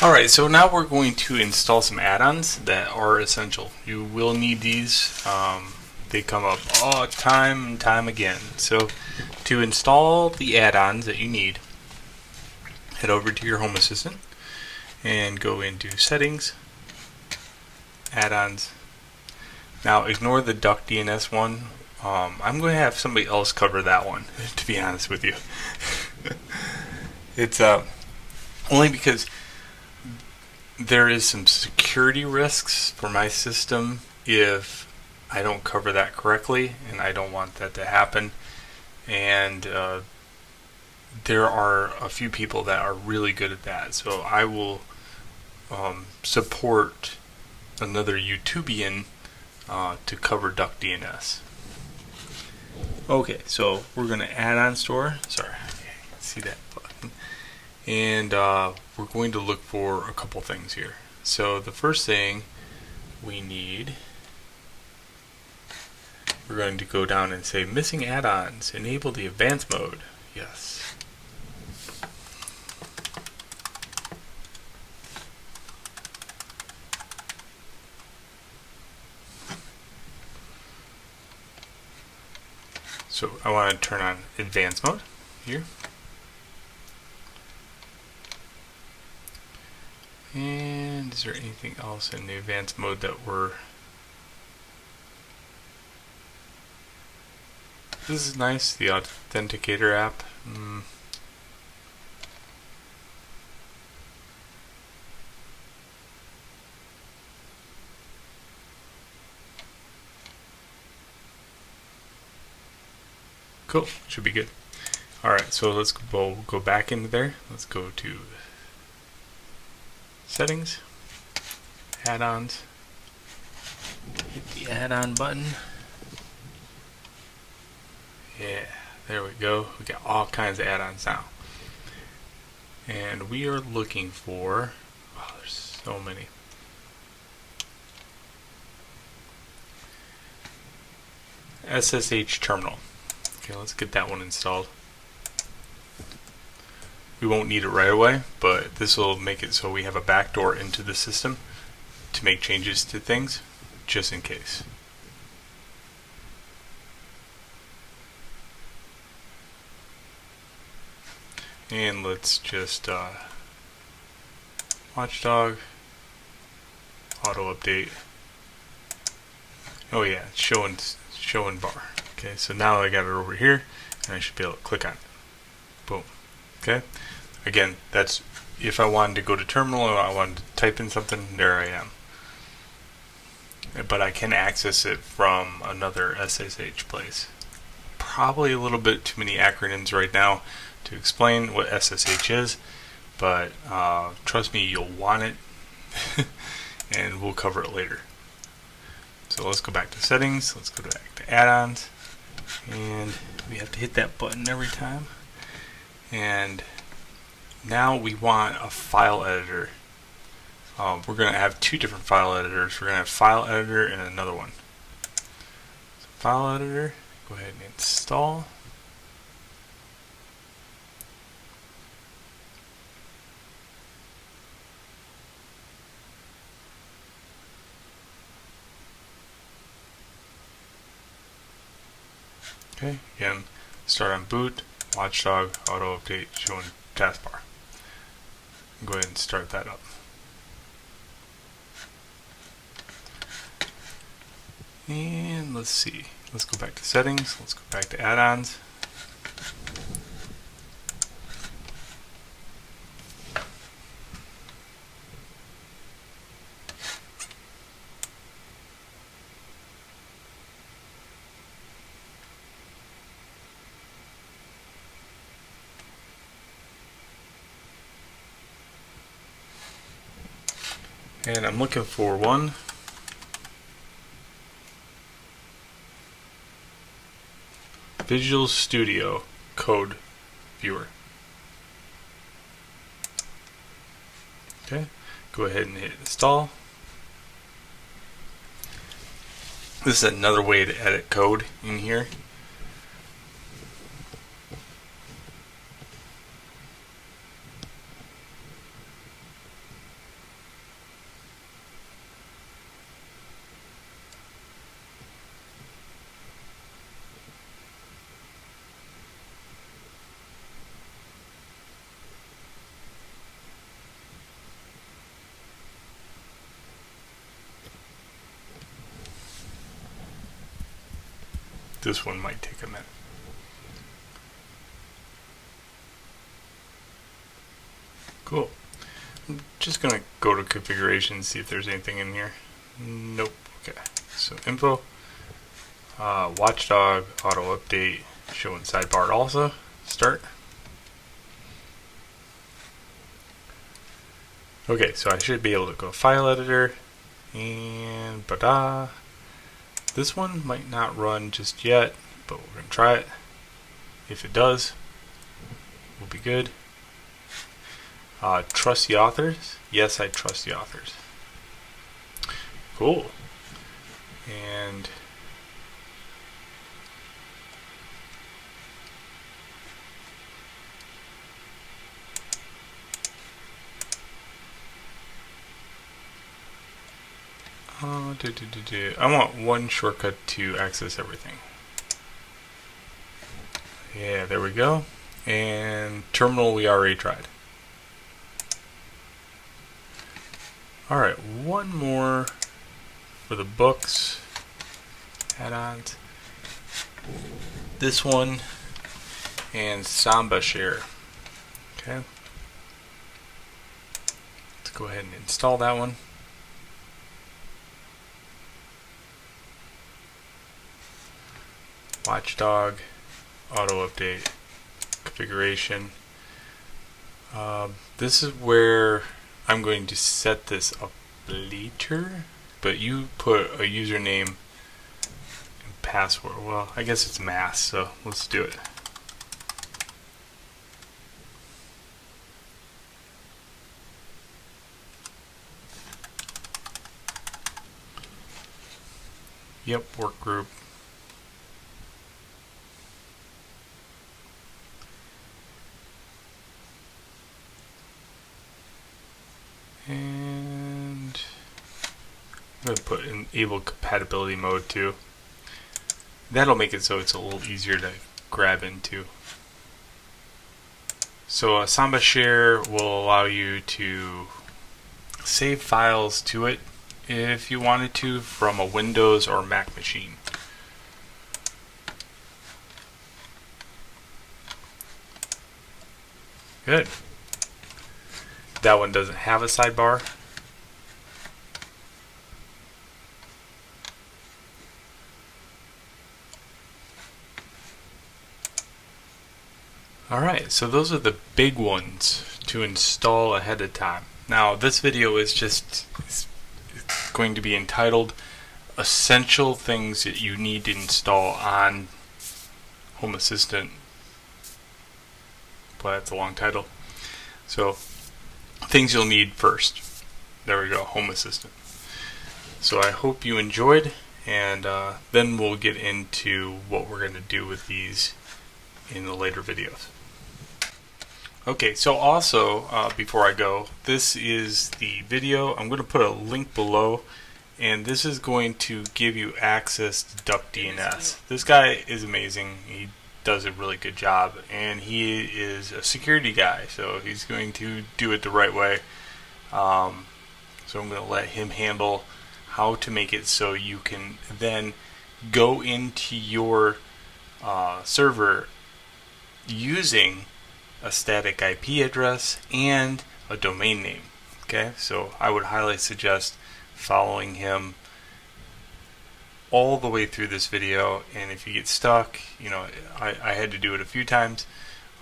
Alright, so now we're going to install some add-ons that are essential. You will need these. They come up all time and time again. So to install the add-ons that you need, head over to your Home Assistant and go into Settings, Add-ons. Now ignore the Duck DNS one. I'm going to have somebody else cover that one, to be honest with you. It's only because there is some security risks for my system if I don't cover that correctly, and I don't want that to happen. And there are a few people that are really good at that, so I will support another YouTubian to cover Duck DNS. Okay, so we're going to add-on store. Sorry, see that button. And we're going to look for a couple things here. So the first thing we need, we're going to go down and say missing add-ons, enable the advanced mode. Yes. So I want to turn on advanced mode here. And is there anything else in the advanced mode that This is nice, the Authenticator app. Cool, should be good. Alright, so let's go back into there. Let's go to Settings, Add-ons, hit the add-on button. Yeah, there we go. We got all kinds of add-ons now. And we are looking for, wow, there's so many. SSH terminal. Okay, let's get that one installed. We won't need it right away, but this will make it so we have a backdoor into the system to make changes to things, just in case. And let's just watchdog, auto update. Oh yeah, show and bar. Okay, so now I got it over here, and I should be able to click on it. Boom. Okay. Again, that's if I wanted to go to terminal or I wanted to type in something, there I am. But I can access it from another SSH place. Probably a little bit too many acronyms right now to explain what SSH is, but trust me, you'll want it, and we'll cover it later. So let's go back to settings, let's go back to add-ons, and we have to hit that button every time. And now we want a file editor. We're going to have two different file editors. We're going to have file editor and another one. So file editor, go ahead and install. Okay, again, start on boot, watchdog, auto update, show in taskbar. Go ahead and start that up. And let's see, let's go back to settings, let's go back to add-ons. And I'm looking for one. Visual Studio Code Viewer. Okay, go ahead and hit install. This is another way to edit code in here. This one might take a minute. Cool. I'm just going to go to configuration, see if there's anything in here. Nope. Okay. So info, watchdog, auto update, show in sidebar also. Start. Okay, so I should be able to go file editor and bada. This one might not run just yet, but we're going to try it. If it does, we'll be good. Trust the authors. Yes, I trust the authors. Cool. And I want one shortcut to access everything. Yeah, there we go. And terminal we already tried. Alright, one more for the books add-ons. This one and Samba Share. Okay. Let's go ahead and install that one. Watchdog, auto update, configuration. This is where I'm going to set this up later, but you put a username and password. Well, I guess it's mass, so let's do it. Yep, work group. And I'm going to put enable compatibility mode too. That'll make it so it's a little easier to grab into. So Samba Share will allow you to save files to it if you wanted to from a Windows or Mac machine. Good. That one doesn't have a sidebar. Alright, so those are the big ones to install ahead of time. Now this video is just it's going to be entitled Essential Things That You Need to Install on Home Assistant. Well, that's a long title. So things you'll need first. There we go, Home Assistant. So I hope you enjoyed, and then we'll get into what we're going to do with these in the later videos. Okay, so also before I go, this is the video. I'm going to put a link below, and this is going to give you access to DuckDNS. This guy is amazing. He does a really good job, and he is a security guy, so he's going to do it the right way. So I'm going to let him handle how to make it so you can then go into your server using a static IP address and a domain name. Okay, so I would highly suggest following him all the way through this video, and if you get stuck, you know, I had to do it a few times.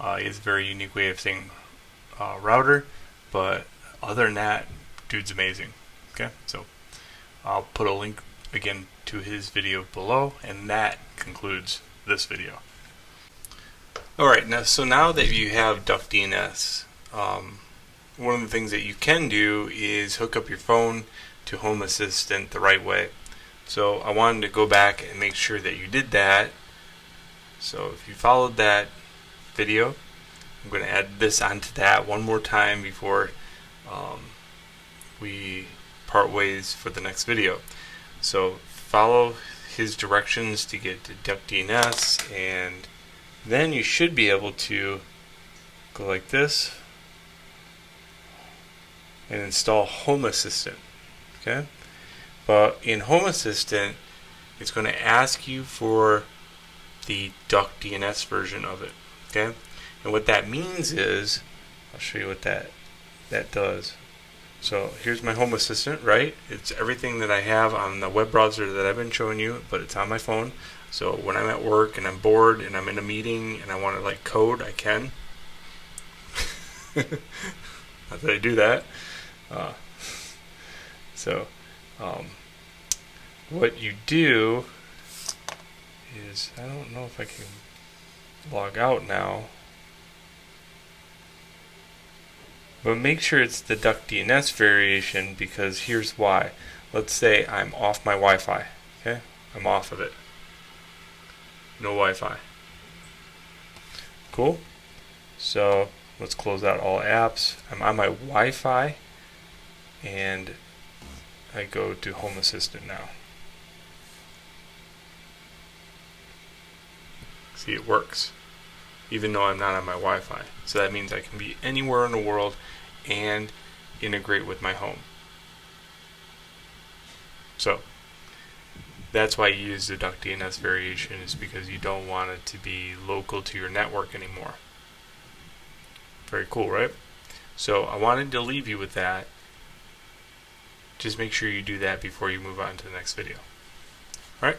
It's a very unique way of saying router, but other than that, dude's amazing. Okay, so I'll put a link again to his video below, and that concludes this video. Alright, now that you have DuckDNS, one of the things that you can do is hook up your phone to Home Assistant the right way. So I wanted to go back and make sure that you did that. So if you followed that video, I'm going to add this onto that one more time before we part ways for the next video. So follow his directions to get to DuckDNS, and then you should be able to go like this and install Home Assistant. Okay? But in Home Assistant, it's going to ask you for the duck DNS version of it. Okay, and what that means is, I'll show you what that does. So here's my Home Assistant, right? It's everything that I have on the web browser that I've been showing you, but it's on my phone. So when I'm at work and I'm bored and I'm in a meeting and I want to like code, I can. Not that I do that. So what you do is, I don't know if I can log out now, but make sure it's the duck DNS variation, because here's why. Let's say I'm off my Wi-Fi. Okay, I'm off of it. No Wi-Fi. Cool. So let's close out all apps. I'm on my Wi-Fi and I go to Home Assistant now. See, it works even though I'm not on my Wi-Fi. So that means I can be anywhere in the world and integrate with my home. So that's why you use the duck DNS variation, is because you don't want it to be local to your network anymore. Very cool, right? So I wanted to leave you with that. Just make sure you do that before you move on to the next video. Alright?